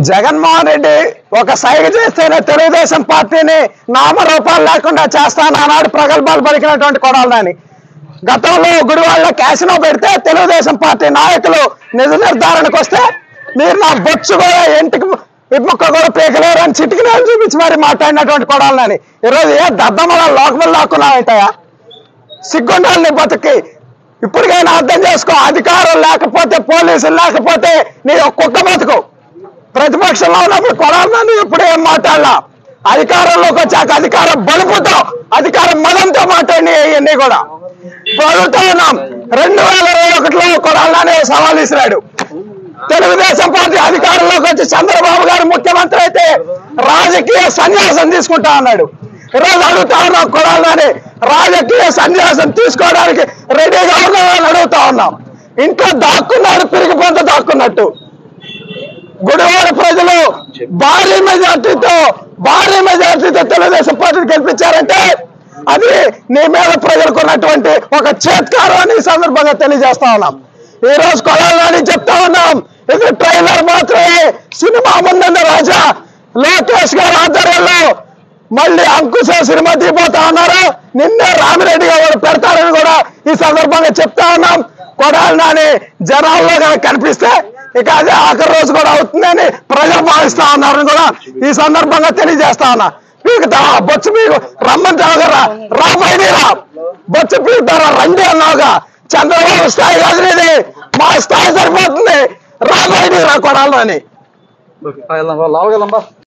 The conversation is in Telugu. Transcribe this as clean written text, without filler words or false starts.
జగన్మోహన్ రెడ్డి ఒక సైగ చేస్తేనే తెలుగుదేశం పార్టీని నామరూపాలు లేకుండా చేస్తాను ఆనాడు ప్రగల్భాలు పలికినటువంటి కొడాలని గతంలో గుడివాళ్ళ క్యాసినో పెడితే తెలుగుదేశం పార్టీ నాయకులు నిజ నిర్ధారణకు వస్తే మీరు నా బొచ్చు కూడా ఇంటికి ఇప్పుక్క కూడా పీకలేరు అని చిటికి నేను చూపించి మరి మాట్లాడినటువంటి కొడాలని ఈరోజు ఏ దద్దమల లోకములు లాక్కున్నాయంటాయా? సిగ్గుండాలి నీ బతుకి. ఇప్పటికైనా అర్థం చేసుకో. అధికారం లేకపోతే పోలీసులు లేకపోతే నీ ఒక్కొక్క బతుకు. ప్రతిపక్షంలో ఉన్నప్పుడు కొడాలని ఎప్పుడు ఏం మాట్లాడలా. అధికారంలోకి వచ్చాక అధికారం బలుపుతో అధికారం మదంతో మాట్లాడి ఇవన్నీ కూడా ప్రభుత్వం ఉన్నాం. 2021లో కొడాలని సవాల్ ఇసిరాడు. తెలుగుదేశం పార్టీ అధికారంలోకి వచ్చి చంద్రబాబు గారు ముఖ్యమంత్రి అయితే రాజకీయ సన్యాసం తీసుకుంటా అన్నాడు. ఈరోజు అడుగుతా ఉన్నాం కొడాలని రాజకీయ సన్యాసం తీసుకోవడానికి రెడీగా ఉన్నామని అడుగుతా ఉన్నాం. ఇంట్లో దాక్కున్నాడు పిరిగి పొంత దాక్కున్నట్టు. గుడివాడ ప్రజలు భారీ మెజార్టీతో తెలుగుదేశం పార్టీని గెలిపించారంటే అది నీ మీద ప్రజలకు ఉన్నటువంటి ఒక చేత్కారం అని ఈ సందర్భంగా తెలియజేస్తా ఉన్నాం. ఈ రోజు కొడాలని చెప్తా ఉన్నాం, ఇది ట్రైలర్ మాత్రమే. సినిమా ముందున్న రాజా లోకేష్ గారి ఆధ్వర్యంలో మళ్ళీ అంకుశ సినిమా తీపోతా ఉన్నారు. నిన్నే రామిరెడ్డి గారు పెడతారని కూడా ఈ సందర్భంగా చెప్తా ఉన్నాం. కొడాలని జనాల్లో కనిపిస్తే ఇక అదే ఆఖరి రోజు కూడా అవుతుందని ప్రజలు భావిస్తా ఉన్నారని కూడా ఈ సందర్భంగా తెలియజేస్తా ఉన్నా. పీకుతా బొచ్చు మీకు రమ్మంటావు కదా, రాబోయేరా బొచ్చు పీకుతారా రండి అన్నావుగా. చంద్రబాబు స్థాయి కాదు ఇది, మా స్థాయి సరిపోతుంది. రాబోయేరా కొడాలని.